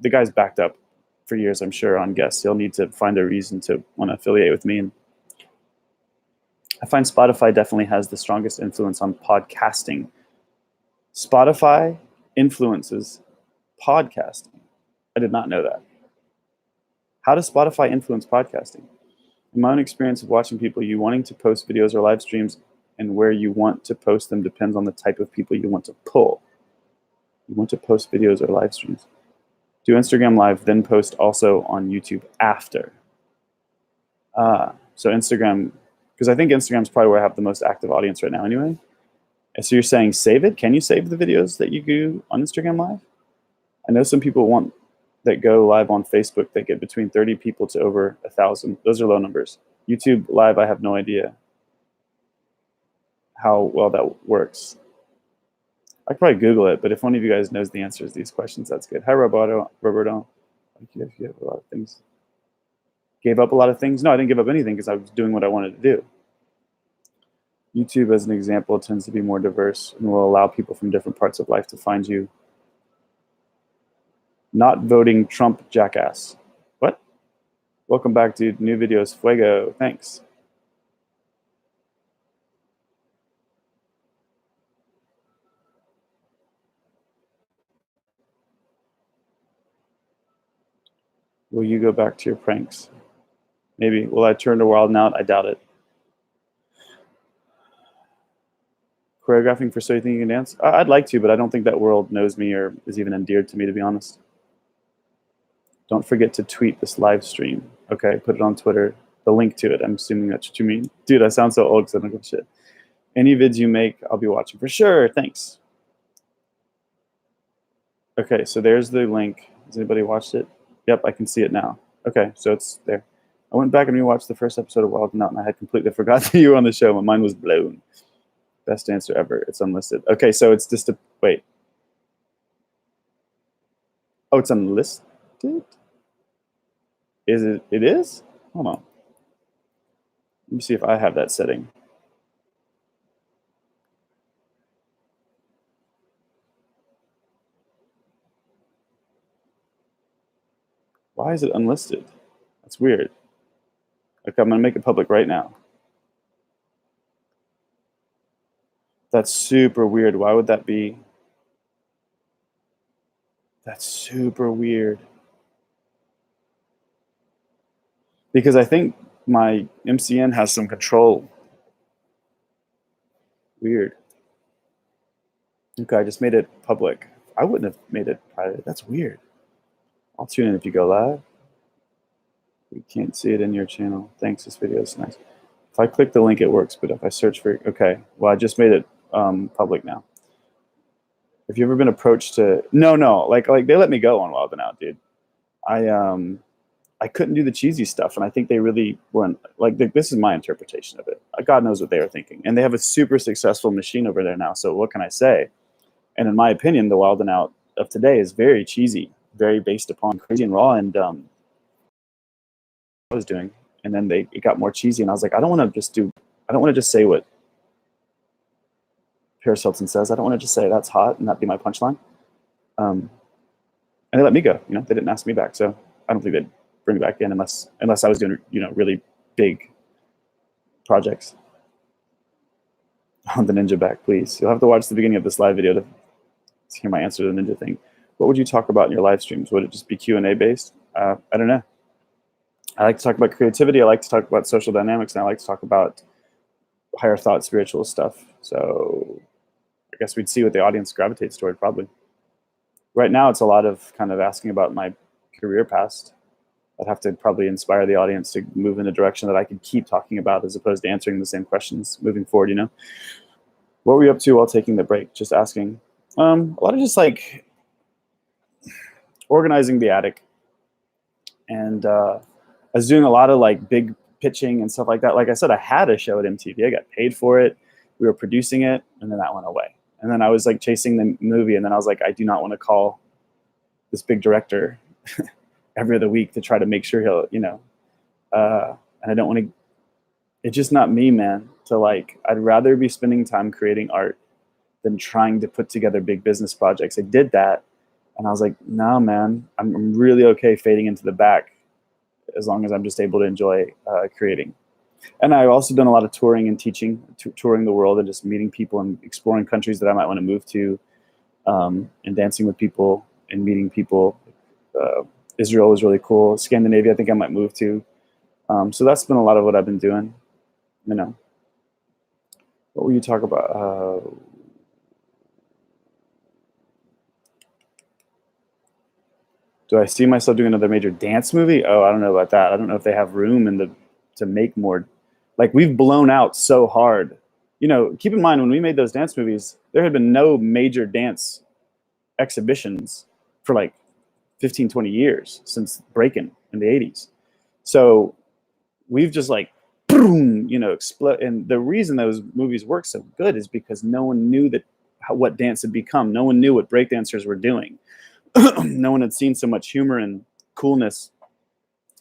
the guy's backed up for years, I'm sure, on guests. He'll need to find a reason to want to affiliate with me. And I find Spotify definitely has the strongest influence on podcasting. Spotify influences podcasting. I did not know that. How does Spotify influence podcasting? In my own experience of watching people, you wanting to post videos or live streams and where you want to post them depends on the type of people you want to pull. You want to post videos or live streams. Do Instagram Live, then post also on YouTube after. So Instagram, because I think Instagram's probably where I have the most active audience right now anyway. So you're saying save it? Can you save the videos that you do on Instagram Live? I know some people want that go live on Facebook that get between 30 people to over 1,000. Those are low numbers. YouTube Live, I have no idea how well that works. I could probably Google it, but if one of you guys knows the answers to these questions, that's good. Hi, Roberto. Thank you if you have a lot of things. Gave up a lot of things? No, I didn't give up anything because I was doing what I wanted to do. YouTube, as an example, tends to be more diverse and will allow people from different parts of life to find you. Not voting Trump, jackass. What? Welcome back, dude. New videos, fuego. Thanks. Will you go back to your pranks? Maybe. Will I turn to Wild 'N Out? I doubt it. Choreographing for So You Think You Can Dance? I'd like to, but I don't think that world knows me or is even endeared to me, to be honest. Don't forget to tweet this live stream. Okay, put it on Twitter. The link to it. I'm assuming that's what you mean. Dude, I sound so old because I don't give a shit. Any vids you make, I'll be watching for sure. Thanks. Okay, so there's the link. Has anybody watched it? Yep, I can see it now. Okay, so it's there. I went back and rewatched the first episode of Wild 'N Out, and I had completely forgot that you were on the show. My mind was blown. Best answer ever. It's unlisted. Okay, so it's just a wait. Oh, it's unlisted? Is it? It is? Hold on. Let me see if I have that setting. Why is it unlisted? That's weird. Okay, I'm gonna make it public right now. That's super weird. Why would that be? That's super weird. Because I think my MCN has some control. Weird. Okay, I just made it public. I wouldn't have made it private. That's weird. I'll tune in if you go live. We can't see it in your channel. Thanks, this video is nice. If I click the link, it works, but if I search for, okay, well, I just made it public now. Have you ever been approached to, no, like they let me go on Wild 'N Out, dude. I couldn't do the cheesy stuff, and I think they really weren't, like, this is my interpretation of it. God knows what they were thinking. And they have a super successful machine over there now, so what can I say? And in my opinion, the Wild 'N Out of today is very cheesy, very based upon crazy and raw and I was doing. And then it got more cheesy, and I was like, I don't want to just say what Paris Hilton says. I don't want to just say that's hot and that be my punchline. And they let me go. You know, they didn't ask me back, so I don't think they'd bring me back in unless I was doing, you know, really big projects. I want the ninja back, please. You'll have to watch the beginning of this live video to hear my answer to the ninja thing. What would you talk about in your live streams? Would it just be Q&A based? I don't know. I like to talk about creativity. I like to talk about social dynamics, and I like to talk about higher thought, spiritual stuff. So I guess we'd see what the audience gravitates toward, probably. Right now, it's a lot of kind of asking about my career past. I'd have to probably inspire the audience to move in a direction that I could keep talking about as opposed to answering the same questions moving forward, you know? What were you up to while taking the break? Just asking. A lot of just like organizing the attic. And I was doing a lot of like big pitching and stuff like that. Like I said, I had a show at MTV. I got paid for it. We were producing it, and then that went away. And then I was like chasing the movie, and then I was like, I do not want to call this big director every other week to try to make sure he'll, you know, and I don't want to, it's just not me, man, to like, I'd rather be spending time creating art than trying to put together big business projects. I did that, and I was like, no, man, I'm really okay fading into the back as long as I'm just able to enjoy creating. And I've also done a lot of touring and teaching, touring the world and just meeting people and exploring countries that I might want to move to, and dancing with people and meeting people. Israel was really cool. Scandinavia, I think I might move to. So that's been a lot of what I've been doing. You know, what were you talking about? Do I see myself doing another major dance movie? Oh, I don't know about that. I don't know if they have room to make more. Like, we've blown out so hard. You know, keep in mind, when we made those dance movies, there had been no major dance exhibitions for like 15, 20 years since Breakin' in the 80s. So we've just like, boom, you know, explode. And the reason those movies work so good is because no one knew what dance had become. No one knew what breakdancers were doing. No one had seen so much humor and coolness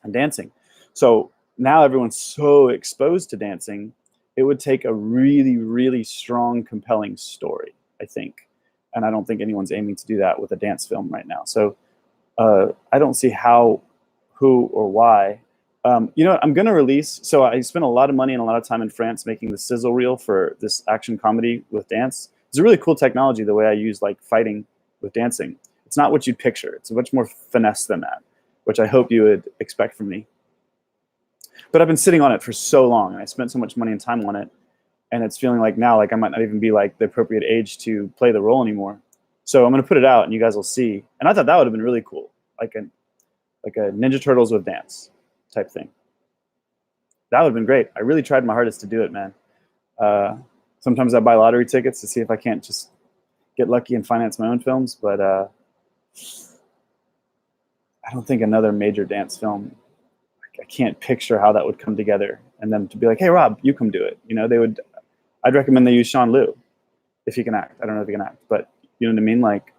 in dancing. So now everyone's so exposed to dancing, it would take a really, really strong, compelling story, I think. And I don't think anyone's aiming to do that with a dance film right now. So I don't see how, who, or why. You know, I'm going to release, so I spent a lot of money and a lot of time in France making the sizzle reel for this action comedy with dance. It's a really cool technology, the way I use like fighting with dancing. It's not what you'd picture. It's much more finesse than that, which I hope you would expect from me. But I've been sitting on it for so long, and I spent so much money and time on it, and it's feeling like now, like I might not even be like the appropriate age to play the role anymore. So I'm going to put it out, and you guys will see. And I thought that would have been really cool, like a Ninja Turtles with dance type thing. That would have been great. I really tried my hardest to do it, man. Sometimes I buy lottery tickets to see if I can't just get lucky and finance my own films, but I don't think another major dance film, I can't picture how that would come together, and then to be like, hey, Rob, you come do it. You know, I'd recommend they use Sean Liu if he can act. I don't know if he can act, but you know what I mean? Like,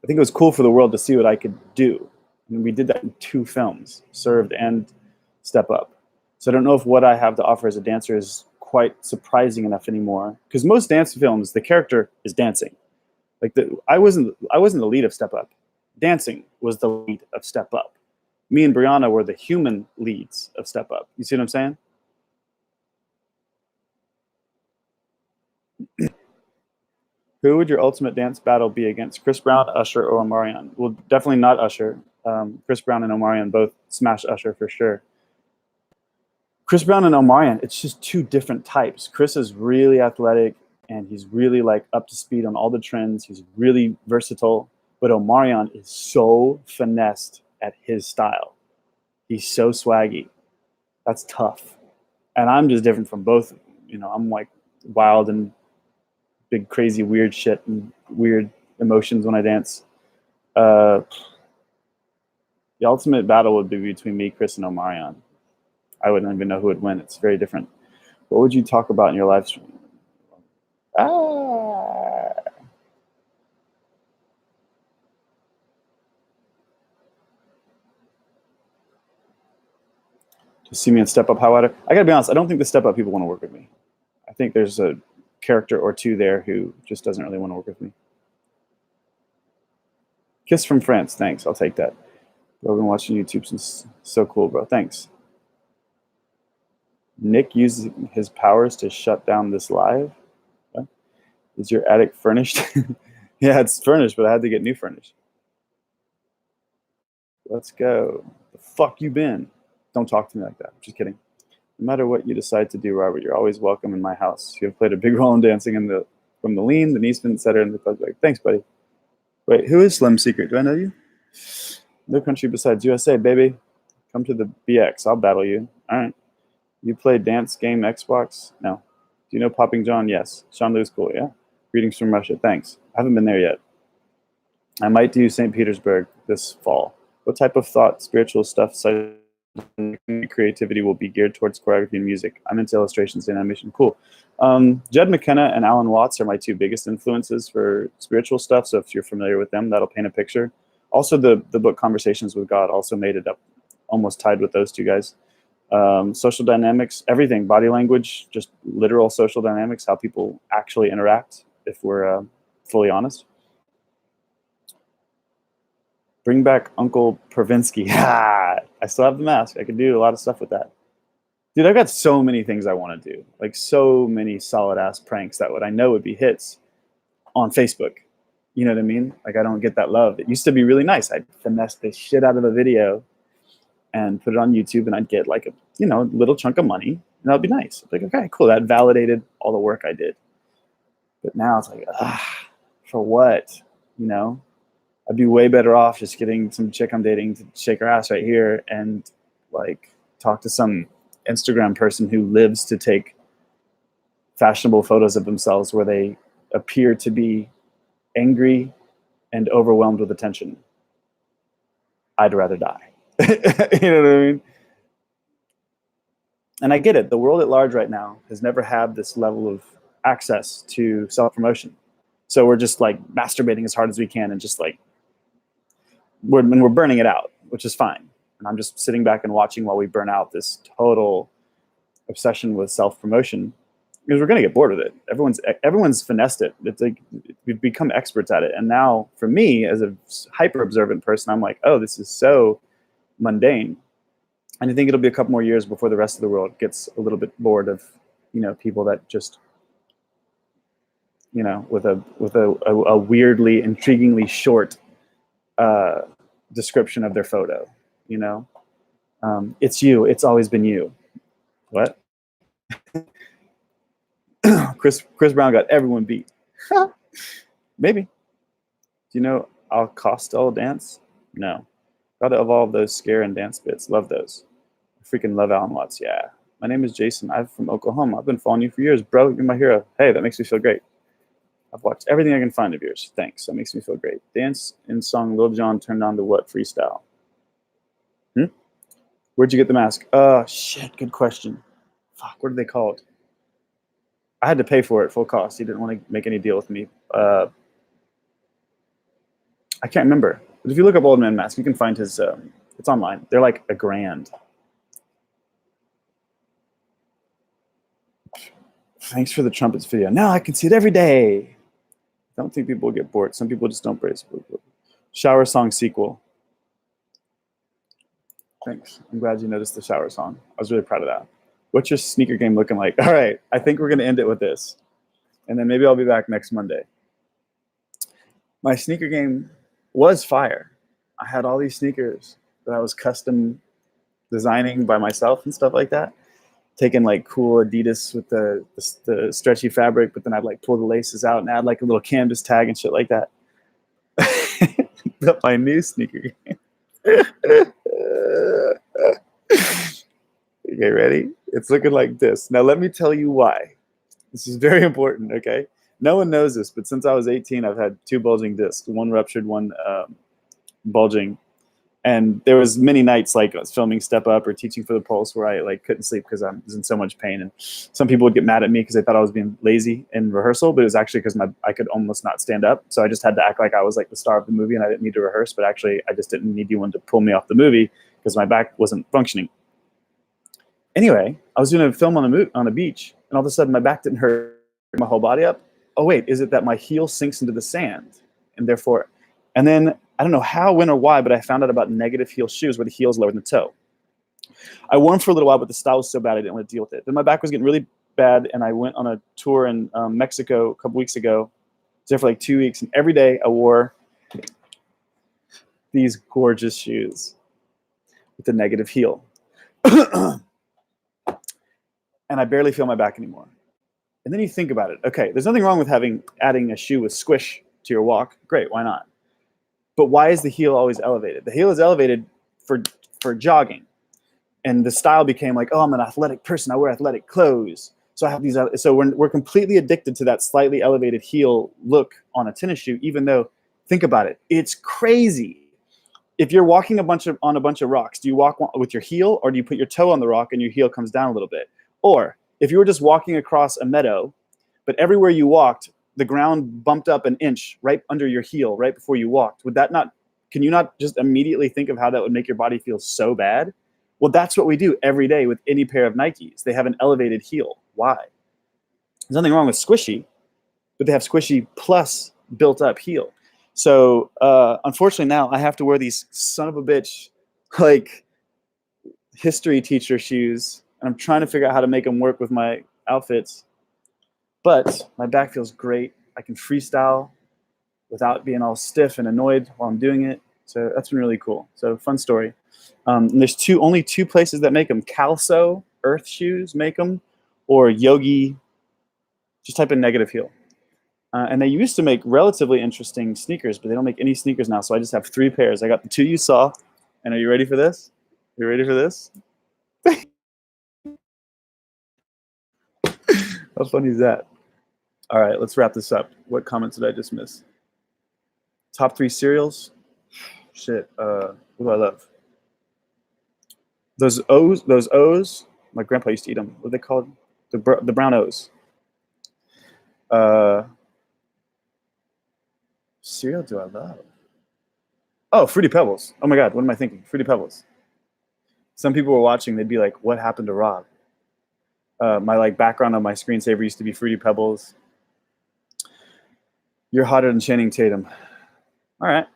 I think it was cool for the world to see what I could do. And we did that in 2 films, Served and Step Up. So I don't know if what I have to offer as a dancer is quite surprising enough anymore. Because most dance films, the character is dancing. Like I wasn't the lead of Step Up. dancing was the lead of Step Up. Me and Brianna were the human leads of Step Up. You see what I'm saying? Who would your ultimate dance battle be against? Chris Brown, Usher, or Omarion? Well, definitely not Usher. Chris Brown and Omarion both smash Usher for sure. Chris Brown and Omarion, it's just two different types. Chris is really athletic and he's really like up to speed on all the trends. He's really versatile, but Omarion is so finessed at his style. He's so swaggy. That's tough. And I'm just different from both. You know, I'm like wild and big, crazy, weird shit and weird emotions when I dance. The ultimate battle would be between me, Chris, and Omarion. I wouldn't even know who would win. It's very different. What would you talk about in your live stream? To see me in Step Up High Water. I gotta be honest, I don't think the Step Up people want to work with me. I think there's a character or two there who just doesn't really want to work with me. Kiss from France, thanks. I'll take that. Bro, I've been watching YouTube since. So cool, bro. Thanks. Nick uses his powers to shut down this live. What? Is your attic furnished? Yeah, it's furnished, but I had to get new furnished. Let's go. The fuck you been? Don't talk to me like that. Just kidding. No matter what you decide to do, Robert, you're always welcome in my house. You have played a big role in dancing from the lean, the Niesman, etc. And the club. Like, thanks, buddy. Wait, who is Slim Secret? Do I know you? No country besides USA, baby. Come to the BX. I'll battle you. All right. You play dance game Xbox? No. Do you know Popping John? Yes. Sean Lewis, cool, yeah? Greetings from Russia. Thanks. I haven't been there yet. I might do St. Petersburg this fall. What type of thought, spiritual stuff, creativity will be geared towards choreography and music? I'm into illustrations and animation. Cool. Jed McKenna and Alan Watts are my two biggest influences for spiritual stuff. So if you're familiar with them, that'll paint a picture. Also, the book Conversations with God also made it up, almost tied with those two guys. Social dynamics, everything, body language, just literal social dynamics, how people actually interact, if we're fully honest. Bring back Uncle Pervinsky. I still have the mask. I could do a lot of stuff with that. Dude, I've got so many things I want to do. Like so many solid ass pranks that I know would be hits on Facebook. You know what I mean? Like I don't get that love. It used to be really nice. I'd finesse the shit out of a video and put it on YouTube and I'd get like a little chunk of money and that would be nice. Like, okay, cool. That validated all the work I did. But now it's like, for what? I'd be way better off just getting some chick I'm dating to shake her ass right here and like talk to some Instagram person who lives to take fashionable photos of themselves where they appear to be angry and overwhelmed with attention. I'd rather die. You know what I mean? And I get it. The world at large right now has never had this level of access to self-promotion. So we're just like masturbating as hard as we can and just like, we're burning it out, which is fine. And I'm just sitting back and watching while we burn out this total obsession with self-promotion because we're going to get bored with it. Everyone's finessed it. It's like we've become experts at it. And now for me as a hyper observant person, I'm like, oh, this is so mundane. And I think it'll be a couple more years before the rest of the world gets a little bit bored of, people that just, with a weirdly, intriguingly short description of their photo. It's you. It's always been you. What? Chris Brown got everyone beat. Maybe. Do you know Al Costello dance? No. Gotta evolve those scare and dance bits. Love those. I freaking love Alan Watts. Yeah. My name is Jason. I'm from Oklahoma. I've been following you for years, bro. You're my hero. Hey, that makes me feel great. I've watched everything I can find of yours. Thanks. That makes me feel great. Dance in song Lil Jon turned on to what freestyle? Where'd you get the mask? Shit. Good question. Fuck. What are they called? I had to pay for it full cost. He didn't want to make any deal with me. I can't remember. But if you look up Old Man Mask, you can find his. It's online. They're like $1,000. Thanks for the trumpets video. Now I can see it every day. I don't think people will get bored. Some people just don't brace. Shower Song sequel. Thanks. I'm glad you noticed the Shower Song. I was really proud of that. What's your sneaker game looking like? All right, I think we're going to end it with this. And then maybe I'll be back next Monday. My sneaker game was fire. I had all these sneakers that I was custom designing by myself and stuff like that. Taking like cool Adidas with the stretchy fabric, but then I'd like pull the laces out and add like a little canvas tag and shit like that. But my new sneaker game. Okay, ready? It's looking like this. Now let me tell you why. This is very important, okay? No one knows this, but since I was 18, I've had 2 bulging discs, one ruptured, one bulging. And there was many nights like I was filming Step Up or teaching for the Pulse where I like couldn't sleep because I was in so much pain. And some people would get mad at me because they thought I was being lazy in rehearsal, but it was actually because I could almost not stand up. So I just had to act like I was like the star of the movie and I didn't need to rehearse, but actually I just didn't need anyone to pull me off the movie because my back wasn't functioning. Anyway, I was doing a film on a beach, and all of a sudden my back didn't hurt my whole body up. Oh wait, is it that my heel sinks into the sand, and therefore, and then I don't know how, when, or why, but I found out about negative heel shoes where the heel is lower than the toe. I wore them for a little while, but the style was so bad I didn't want to deal with it. Then my back was getting really bad, and I went on a tour in Mexico a couple weeks ago. I was there for like 2 weeks, and every day I wore these gorgeous shoes with the negative heel. And I barely feel my back anymore. And then you think about it. Okay, there's nothing wrong with adding a shoe with squish to your walk. Great, why not? But why is the heel always elevated? The heel is elevated for jogging. And the style became like, oh, I'm an athletic person. I wear athletic clothes. So I have these. So we're completely addicted to that slightly elevated heel look on a tennis shoe, even though, think about it, it's crazy. If you're walking on a bunch of rocks, do you walk with your heel or do you put your toe on the rock and your heel comes down a little bit? Or if you were just walking across a meadow, but everywhere you walked, the ground bumped up an inch right under your heel right before you walked, can you not just immediately think of how that would make your body feel so bad? Well, that's what we do every day with any pair of Nikes. They have an elevated heel. Why? There's nothing wrong with squishy, but they have squishy plus built up heel. So unfortunately now I have to wear these son of a bitch like history teacher shoes, and I'm trying to figure out how to make them work with my outfits. But my back feels great. I can freestyle without being all stiff and annoyed while I'm doing it. So that's been really cool. So fun story. And there's only 2 places that make them. Calso Earth Shoes make them, or Yogi. Just type in negative heel. And they used to make relatively interesting sneakers, but they don't make any sneakers now. So I just have 3 pairs. I got the 2 you saw. And are you ready for this? You ready for this? How funny is that? All right, let's wrap this up. What comments did I just miss? Top 3 cereals? Shit, what do I love? Those O's, my grandpa used to eat them. What are they called? The brown O's. Cereal do I love? Oh, Fruity Pebbles. Oh my God, what am I thinking? Fruity Pebbles. Some people were watching, they'd be like, what happened to Rob? My like background on my screensaver used to be Fruity Pebbles. You're hotter than Channing Tatum. All right.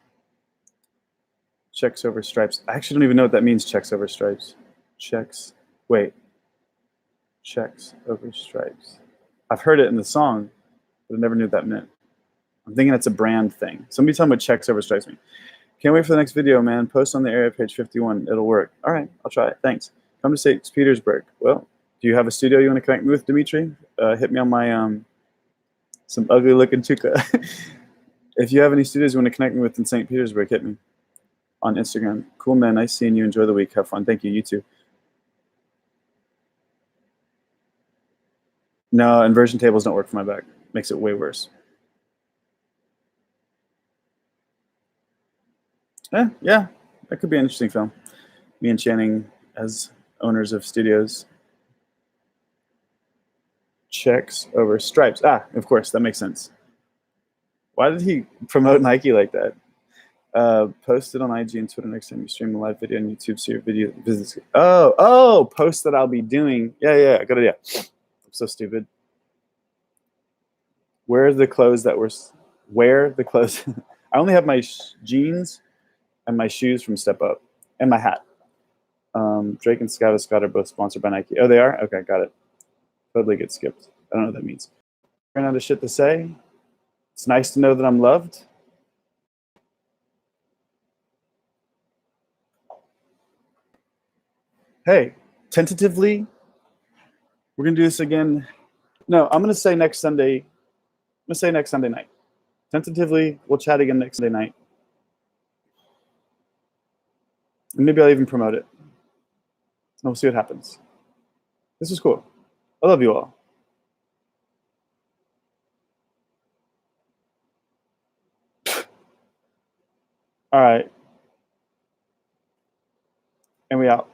Checks over stripes. I actually don't even know what that means, checks over stripes. Checks. Wait. Checks over stripes. I've heard it in the song, but I never knew what that meant. I'm thinking it's a brand thing. Somebody tell me what checks over stripes mean. Can't wait for the next video, man. Post on the area page 51. It'll work. All right, I'll try it. Thanks. Come to St. Petersburg. Well, do you have a studio you want to connect me with, Dimitri? Hit me on my some ugly looking chuka. If you have any studios you want to connect me with in St. Petersburg, hit me on Instagram. Cool, man. Nice seeing you. Enjoy the week. Have fun. Thank you. You too. No, inversion tables don't work for my back. Makes it way worse. Yeah, that could be an interesting film. Me and Channing as owners of studios. Checks over stripes. Of course, that makes sense. Why did he promote Nike like that? Post it on IG and Twitter next time you stream a live video on YouTube. So your video visits. Oh, post that I'll be doing. Yeah, good idea. I'm so stupid. Wear the clothes. I only have my jeans and my shoes from Step Up and my hat. Drake and Scott Scott are both sponsored by Nike. Oh, they are? Okay, got it. Totally get skipped. I don't know what that means. Ran out of shit to say. It's nice to know that I'm loved. Hey, tentatively, we're gonna do this again. No, I'm gonna say next Sunday. I'm gonna say next Sunday night. Tentatively, we'll chat again next Sunday night. And maybe I'll even promote it. And we'll see what happens. This is cool. I love you all. All right. And we out.